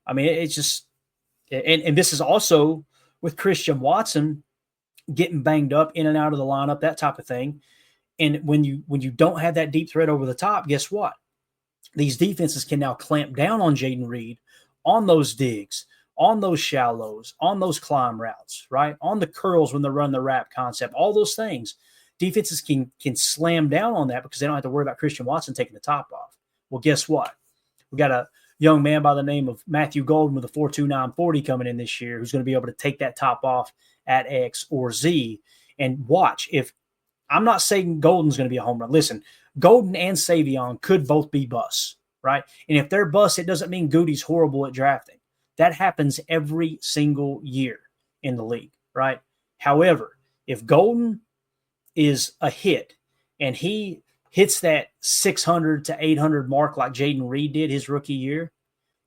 It's just – and this is also with Christian Watson getting banged up in and out of the lineup, that type of thing. And when you don't have that deep threat over the top, guess what? These defenses can now clamp down on Jayden Reed, on those digs, on those shallows, on those climb routes, right? On the curls when they run the wrap concept, all those things. Defenses can slam down on that because they don't have to worry about Christian Watson taking the top off. Well, guess what? We got a young man by the name of Matthew Golden with a 4.29 40 coming in this year who's going to be able to take that top off at X or Z. And watch, if I'm not saying Golden's going to be a home run. Listen, Golden and Savion could both be busts, right? And if they're busts, it doesn't mean Goody's horrible at drafting. That happens every single year in the league, right? However, if Golden is a hit and he hits that 600 to 800 mark like Jayden Reed did his rookie year,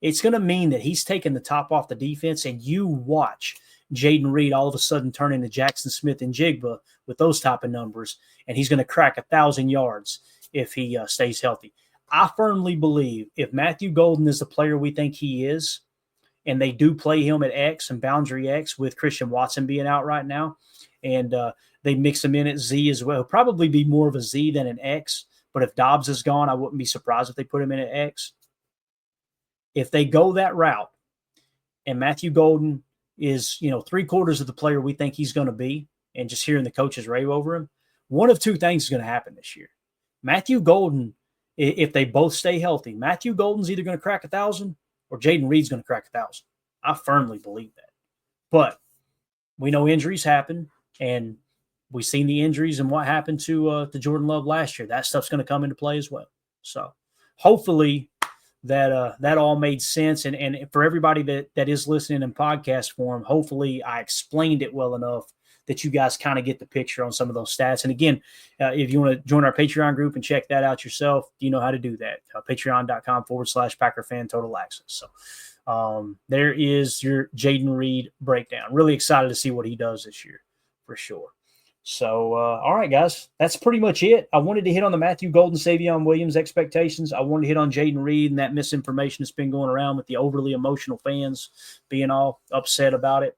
it's going to mean that he's taking the top off the defense, and you watch Jayden Reed all of a sudden turn into Jackson Smith and Jigba with those type of numbers, and he's going to crack 1,000 yards if he stays healthy. I firmly believe if Matthew Golden is the player we think he is, and they do play him at X and boundary X with Christian Watson being out right now, and they mix him in at Z as well. He'll probably be more of a Z than an X, but if Dobbs is gone, I wouldn't be surprised if they put him in at X. If they go that route and Matthew Golden is, 3/4 of the player we think he's going to be, and just hearing the coaches rave over him, one of 2 things is going to happen this year. Matthew Golden, if they both stay healthy, Matthew Golden's either going to crack 1,000 or Jayden Reed's going to crack 1,000. I firmly believe that. But we know injuries happen, and we've seen the injuries and what happened to Jordan Love last year. That stuff's going to come into play as well. So hopefully that all made sense. And for everybody that is listening in podcast form, hopefully I explained it well enough that you guys kind of get the picture on some of those stats. And again, if you want to join our Patreon group and check that out yourself, you know how to do that. Patreon.com/PackerFan Total Access. So There is your Jayden Reed breakdown. Really excited to see what he does this year for sure. So, all right, guys, that's pretty much it. I wanted to hit on the Matthew Golden, Savion Williams expectations. I wanted to hit on Jayden Reed and that misinformation that's been going around with the overly emotional fans being all upset about it.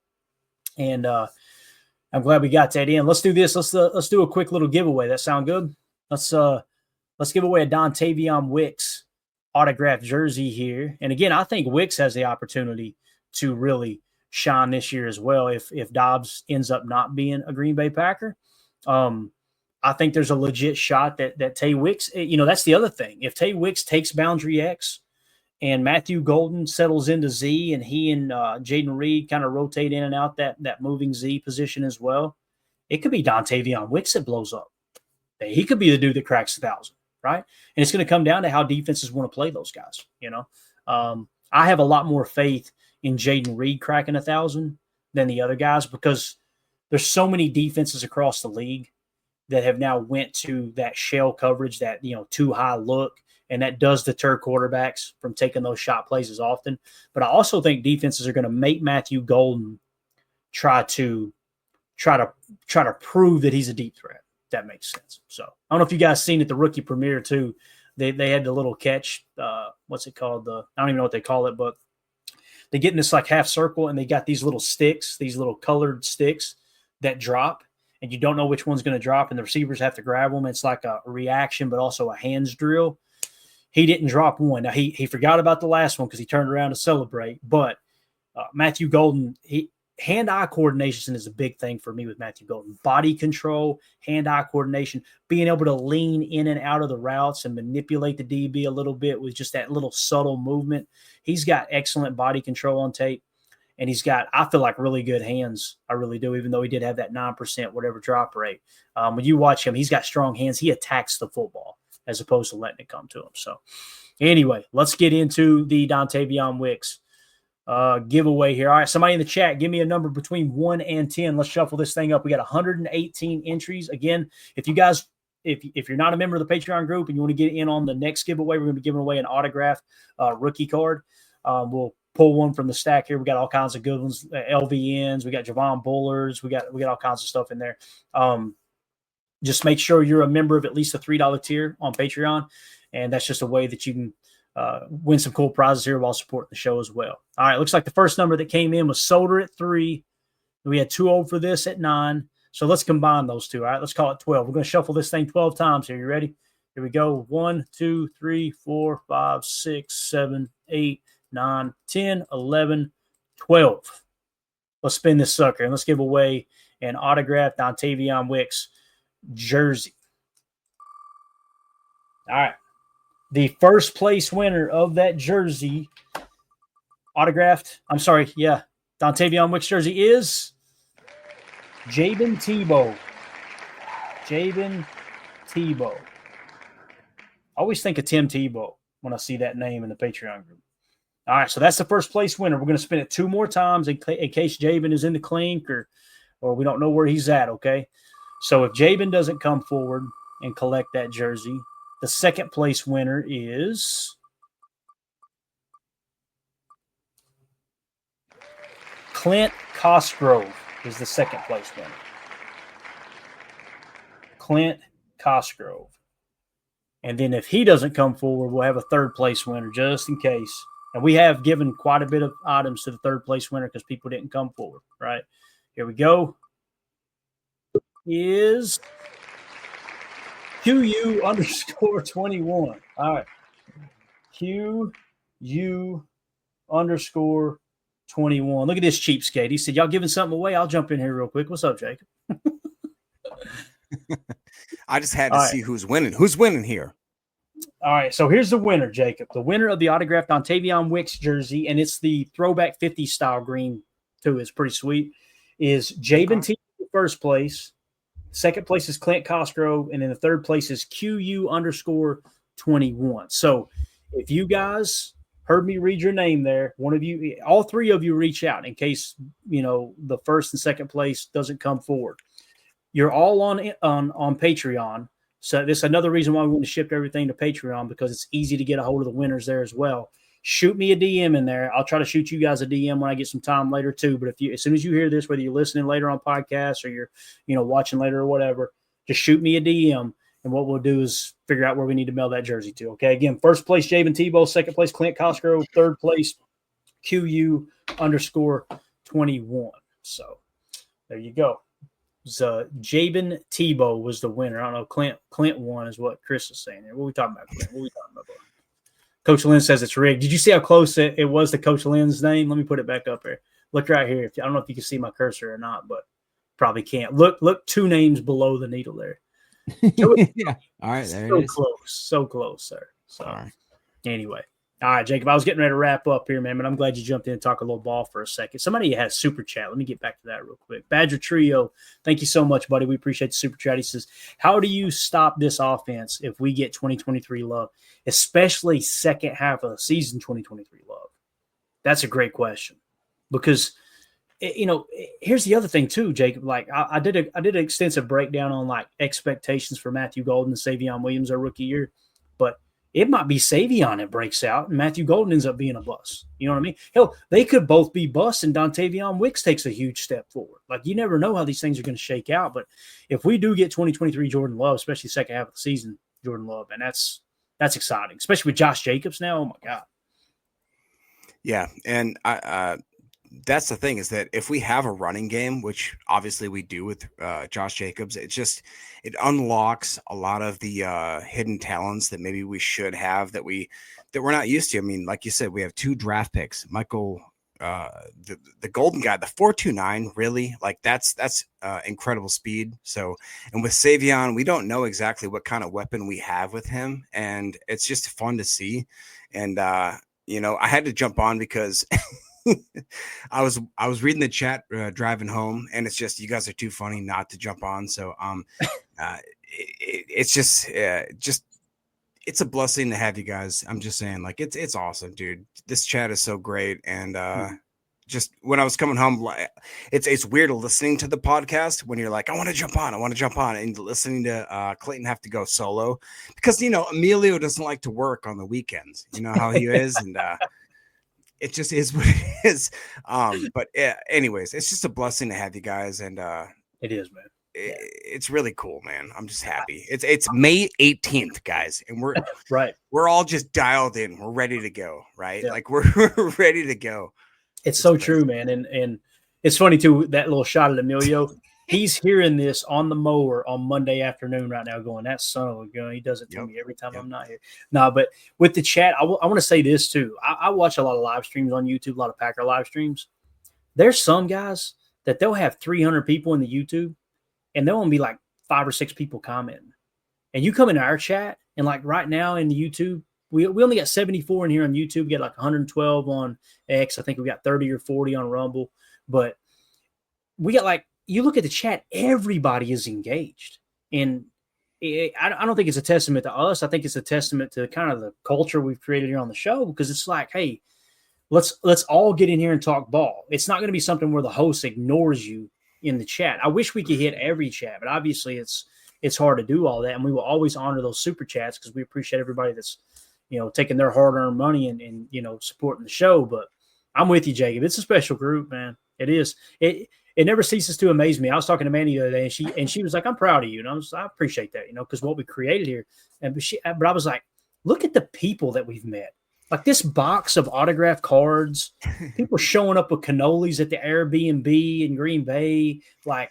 And I'm glad we got that in. Let's do this. Let's do a quick little giveaway. That sound good? Let's give away a Dontavion Wicks autographed jersey here. And again, I think Wicks has the opportunity to really shine this year as well if Dobbs ends up not being a Green Bay Packer. I think there's a legit shot that Tay Wicks, that's the other thing. If Tay Wicks takes boundary X and Matthew Golden settles into Z and he and Jayden Reed kind of rotate in and out that moving Z position as well, it could be Dontavion Wicks that blows up. He could be the dude that cracks 1,000, right? And it's going to come down to how defenses want to play those guys, I have a lot more faith in Jayden Reed cracking 1,000 than the other guys because there's so many defenses across the league that have now went to that shell coverage, that, too high look, and that does deter quarterbacks from taking those shot plays as often. But I also think defenses are going to make Matthew Golden try to prove that he's a deep threat. If that makes sense. So I don't know if you guys seen it, the rookie premiere too. They had the little catch. What's it called? I don't even know what they call it, but they get in this like half circle and they got these little sticks, these little colored sticks that drop, and you don't know which one's going to drop, and the receivers have to grab them. It's like a reaction, but also a hands drill. He didn't drop one. Now he forgot about the last one because he turned around to celebrate. But Matthew Golden, hand-eye coordination is a big thing for me with Matthew Golden. Body control, hand-eye coordination, being able to lean in and out of the routes and manipulate the DB a little bit with just that little subtle movement. He's got excellent body control on tape, and he's got, I feel like, really good hands. I really do, even though he did have that 9% whatever drop rate. When you watch him, he's got strong hands. He attacks the football as opposed to letting it come to him. So anyway, let's get into the Dontavion Wicks giveaway here. All right, somebody in the chat, give me a number between 1 and 10. Let's shuffle this thing up. We got 118 entries. Again, if you guys, if you're not a member of the Patreon group and you want to get in on the next giveaway, we're going to be giving away an autographed rookie card. We'll pull one from the stack here. We got all kinds of good ones, LVNs. We got Javon Bullers. We got all kinds of stuff in there. Just make sure you're a member of at least a $3 tier on Patreon, and that's just a way that you can win some cool prizes here while supporting the show as well. All right, looks like the first number that came in was Solder at 3. We had 2 old for this at 9. So let's combine those two. All right, let's call it 12. We're going to shuffle this thing 12 times here. You ready? Here we go. 1, 2, 3, 4, 5, 6, 7, 8, 9, 10, 11, 12. Let's spin this sucker and let's give away an autographed Dontavion Wicks jersey. All right. The first place winner of that jersey autographed, Dontavion Wicks jersey is Jayden Tebow. Jayden Tebow. I always think of Tim Tebow when I see that name in the Patreon group. All right, so that's the first place winner. We're going to spin it 2 more times in case Jayden is in the clink or we don't know where he's at, okay? So if Jayden doesn't come forward and collect that jersey, the second place winner is Clint Cosgrove is the second place winner. Clint Cosgrove. And then if he doesn't come forward, we'll have a third place winner just in case. And we have given quite a bit of items to the third place winner because people didn't come forward, right? Here we go. Is QU_21. All right. QU_21. Look at this cheapskate. He said, y'all giving something away? I'll jump in here real quick. What's up, Jacob? I just had to see who's winning. Who's winning here? All right, so here's the winner, Jacob. The winner of the autographed Dontavion Wicks jersey, and it's the throwback 50s style green, too. It's pretty sweet, is Jayden T in first place. Second place is Clint Cosgrove, and then the third place is QU_21. So if you guys heard me read your name there, one of you, all 3 of you reach out in case, the first and second place doesn't come forward. You're all on Patreon. So this is another reason why we want to ship everything to Patreon, because it's easy to get a hold of the winners there as well. shoot me a DM in there. I'll try to shoot you guys a DM when I get some time later too. But as soon as you hear this, whether you're listening later on podcasts or you're, watching later or whatever, just shoot me a DM. And what we'll do is figure out where we need to mail that jersey to. Okay. Again, first place, Jayden Tebow, second place, Clint Cosgrove, third place, QU_21. So there you go. So Jayden Tebow was the winner. I don't know. Clint won is what Chris is saying here. What are we talking about, Clint? What are we talking about? Coach Lynn says it's rigged. Did you see how close it was to Coach Lynn's name? Let me put it back up here. Look right here. I don't know if you can see my cursor or not, but probably can't. Look 2 names below the needle there. Yeah. All right. There so it is. So close, sir. So All right. Anyway. All right, Jacob, I was getting ready to wrap up here, man, but I'm glad you jumped in and talk a little ball for a second. Somebody has super chat. Let me get back to that real quick. Badger Trio, thank you so much, buddy. We appreciate the super chat. He says, how do you stop this offense if we get 2023 love, especially second half of the season 2023 love? That's a great question because, here's the other thing too, Jacob. Like I did an extensive breakdown on like expectations for Matthew Golden and Savion Williams our rookie year, but it might be Savion that breaks out and Matthew Golden ends up being a bust. You know what I mean? Hell, they could both be busts and Dontavion Wicks takes a huge step forward. Like you never know how these things are going to shake out. But if we do get 2023 Jordan Love, especially second half of the season, Jordan Love, and that's exciting, especially with Josh Jacobs now. Oh my God. Yeah. And that's the thing is that if we have a running game, which obviously we do with Josh Jacobs, it unlocks a lot of the hidden talents that maybe we should have that we're not used to. I mean, like you said, we have 2 draft picks, Michael, the golden guy, the 4.29, really like that's incredible speed. So, and with Savion, we don't know exactly what kind of weapon we have with him. And it's just fun to see. And, I had to jump on because I was reading the chat driving home, and it's just you guys are too funny not to jump on. So it's just it's a blessing to have you guys. I'm just saying, like it's awesome, dude. This chat is so great, and just when I was coming home, it's weird listening to the podcast when you're like, I want to jump on, and listening to Clayton have to go solo because Emilio doesn't like to work on the weekends. You know how he is, and it just is what it is. But anyways, it's just a blessing to have you guys, and it is, man. It's really cool, man. I'm just happy. It's May 18th, guys, and we're right. We're all just dialed in. We're ready to go, right? Yeah. Like we're ready to go. It's so crazy. True, man. And it's funny too, that little shot at Emilio. He's hearing this on the mower on Monday afternoon right now going, that son of a gun. He does it to me every time I'm not here. No, but with the chat, I want to say this too. I watch a lot of live streams on YouTube, a lot of Packer live streams. There's some guys that they'll have 300 people in the YouTube and there'll only be like 5 or 6 people commenting. And you come into our chat and like right now in the YouTube, we only got 74 in here on YouTube. We got like 112 on X. I think we got 30 or 40 on Rumble. But we got like, you look at the chat, everybody is engaged. And I don't think it's a testament to us. I think it's a testament to kind of the culture we've created here on the show because it's like, hey, let's all get in here and talk ball. It's not going to be something where the host ignores you in the chat. I wish we could hit every chat, but obviously it's hard to do all that. And we will always honor those super chats because we appreciate everybody that's, taking their hard-earned money and supporting the show. But I'm with you, Jacob. It's a special group, man. It is. It never ceases to amaze me. I was talking to Mandy the other day, and she was like, "I'm proud of you," and I appreciate that, because what we created here. But I was like, look at the people that we've met. Like this box of autographed cards, people showing up with cannolis at the Airbnb in Green Bay. Like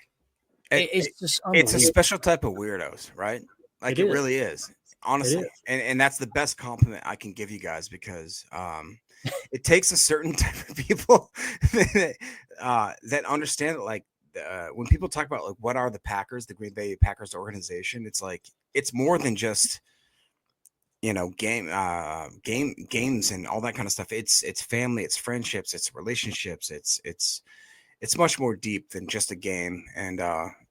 it's just it's a special type of weirdos, right? Like it really is, honestly. Is. And that's the best compliment I can give you guys because it takes a certain type of people that understand it. Like when people talk about like what are the Packers, the Green Bay Packers organization, it's like it's more than just games and all that kind of stuff. It's family, it's friendships, it's relationships, it's much more deep than just a game, and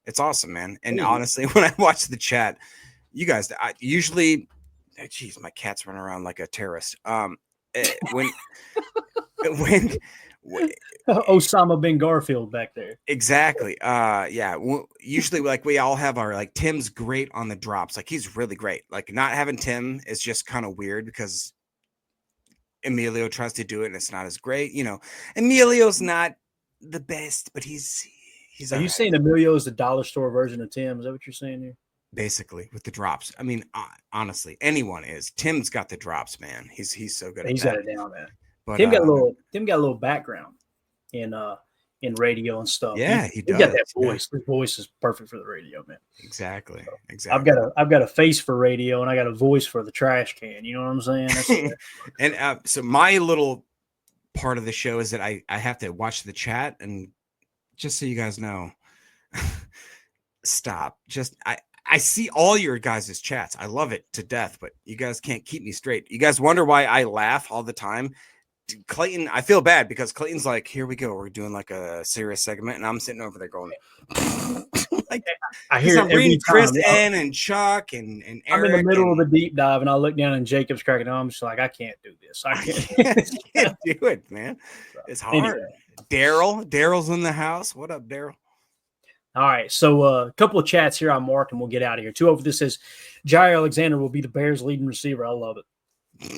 it's awesome, man. And honestly, when I watch the chat, you guys, I usually, geez, my cat's running around like a terrorist. When Osama bin Garfield back there. Exactly. Yeah. Usually, like we all have our like Tim's great on the drops. Like he's really great. Like not having Tim is just kind of weird because Emilio tries to do it and it's not as great. Emilio's not the best, but he's Are you saying Emilio is the dollar store version of Tim? Is that what you're saying here? Basically, with the drops. I mean, honestly, anyone is. Tim's got the drops, man. He's so good. He's got it down, man. But Tim got a little background in radio and stuff. Yeah, he does. He's got that voice. Yeah. His voice is perfect for the radio, man. Exactly. So Exactly. I've got a face for radio and I got a voice for the trash can. You know what I'm saying? And so my little part of the show is that I have to watch the chat, and just so you guys know, stop. I see all your guys' chats. I love it to death, but you guys can't keep me straight. You guys wonder why I laugh all the time. Clayton, I feel bad because Clayton's like, here we go. We're doing like a serious segment. And I'm sitting over there going, like, I hear I'm reading Chris and Chuck and Eric. I'm in the middle of the deep dive and I look down and Jacob's cracking on. I'm just like, I can't do this. I can't do it, man. It's hard. Anyway. Daryl's in the house. What up, Daryl? All right, so a couple of chats here I marked, and we'll get out of here. Two over this says, Jair Alexander will be the Bears' leading receiver. I love it.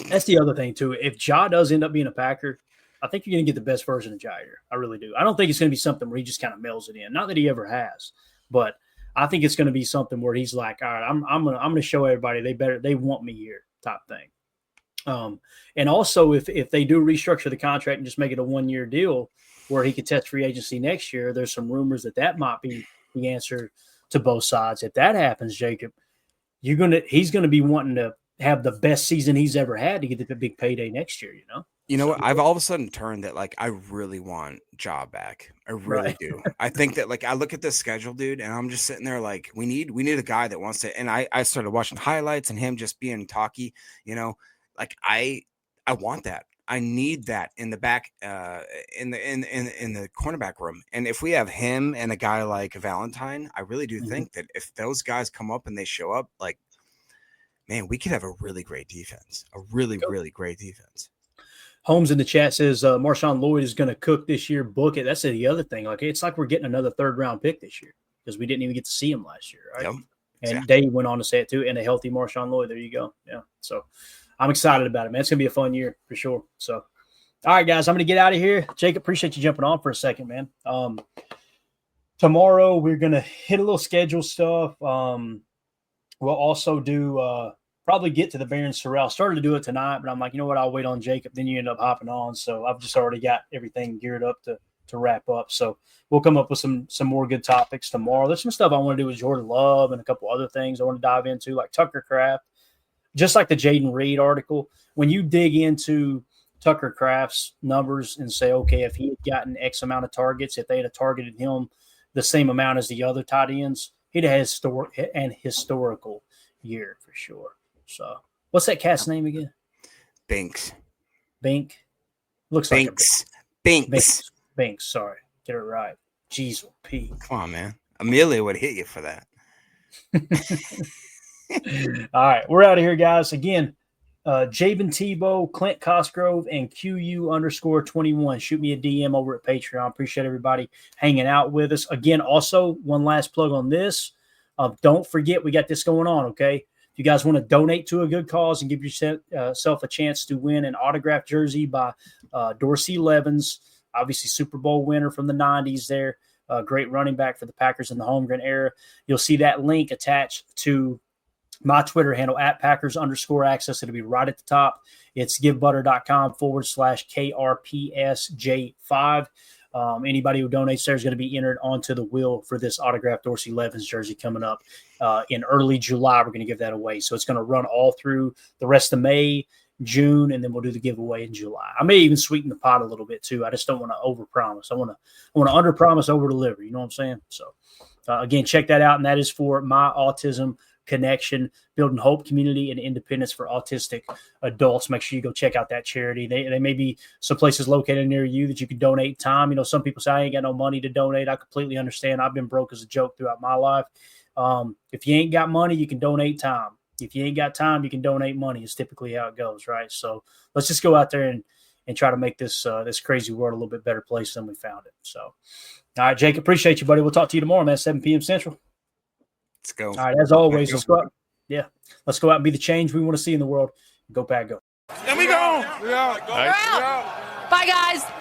That's the other thing, too. If Ja does end up being a Packer, I think you're going to get the best version of Jair. I really do. I don't think it's going to be something where he just kind of mails it in. Not that he ever has, but I think it's going to be something where he's like, all right, I'm going to show everybody they want me here type thing. And also, if they do restructure the contract and just make it a 1-year deal, where he could test free agency next year, there's some rumors that might be the answer to both sides. If that happens, Jacob, he's gonna be wanting to have the best season he's ever had to get the big payday next year. You know what? I've all of a sudden turned that like I really want Ja back. I really do. I think that like I look at this schedule, dude, and I'm just sitting there like we need a guy that wants to. And I started watching highlights and him just being talky. Like I want that. I need that in the back, in the cornerback room. And if we have him and a guy like Valentine, I really do think that if those guys come up and they show up, like, man, we could have a really great defense, really great defense. Holmes in the chat says Marshawn Lloyd is going to cook this year. Book it. That's the other thing. Like, it's like we're getting another 3rd-round pick this year because we didn't even get to see him last year, right? Yep, exactly. And Dave went on to say it too. And a healthy Marshawn Lloyd. There you go. Yeah. So I'm excited about it, man. It's going to be a fun year for sure. So, all right, guys, I'm going to get out of here. Jacob, appreciate you jumping on for a second, man. Tomorrow we're going to hit a little schedule stuff. We'll also do probably get to the Baron Sorrell. Started to do it tonight, but I'm like, you know what? I'll wait on Jacob. Then you end up hopping on. So I've just already got everything geared up to wrap up. So we'll come up with some more good topics tomorrow. There's some stuff I want to do with Jordan Love and a couple other things I want to dive into, like Tucker Kraft. Just like the Jayden Reed article, when you dig into Tucker Kraft's numbers and say, okay, if he had gotten X amount of targets, if they had targeted him the same amount as the other tight ends, he'd have an historical year for sure. So what's that cat's name again? Binks. Bink? Looks Binks. Like Binks. Binks. Sorry. Get it right. Jeez, P. Come on, man. Amelia would hit you for that. All right, we're out of here, guys. Again, Jayden Tebow, Clint Cosgrove, and QU_21. Shoot me a DM over at Patreon. Appreciate everybody hanging out with us. Again, also, one last plug on this. Don't forget, we got this going on, okay? If you guys want to donate to a good cause and give yourself a chance to win an autographed jersey by Dorsey Levens, obviously Super Bowl winner from the 90s there, great running back for the Packers in the Holmgren era. You'll see that link attached to my Twitter handle at Packers_access. It'll be right at the top. It's givebutter.com/KRPSJ5. Anybody who donates there is going to be entered onto the wheel for this autographed Dorsey Levens jersey coming up in early July. We're going to give that away. So it's going to run all through the rest of May, June, and then we'll do the giveaway in July. I may even sweeten the pot a little bit too. I just don't want to overpromise. I want to underpromise, overdeliver. You know what I'm saying? So again, check that out. And that is for My Autism Connection, building hope, community, and independence for autistic adults. Make sure you go check out that charity. They may be some places located near you that you can donate time. You know, some people say, I ain't got no money to donate. I completely understand. I've been broke as a joke throughout my life. If you ain't got money, you can donate time. If you ain't got time, you can donate money. It's typically how it goes, right? So let's just go out there and try to make this crazy world a little bit better place than we found it. So, all right, Jake, appreciate you, buddy. We'll talk to you tomorrow, man, 7 p.m. Central. Let's go. All right, as always, let's go out. Yeah, let's go out and be the change we want to see in the world. Go Pack, go. And we gone. We're out. Bye, guys.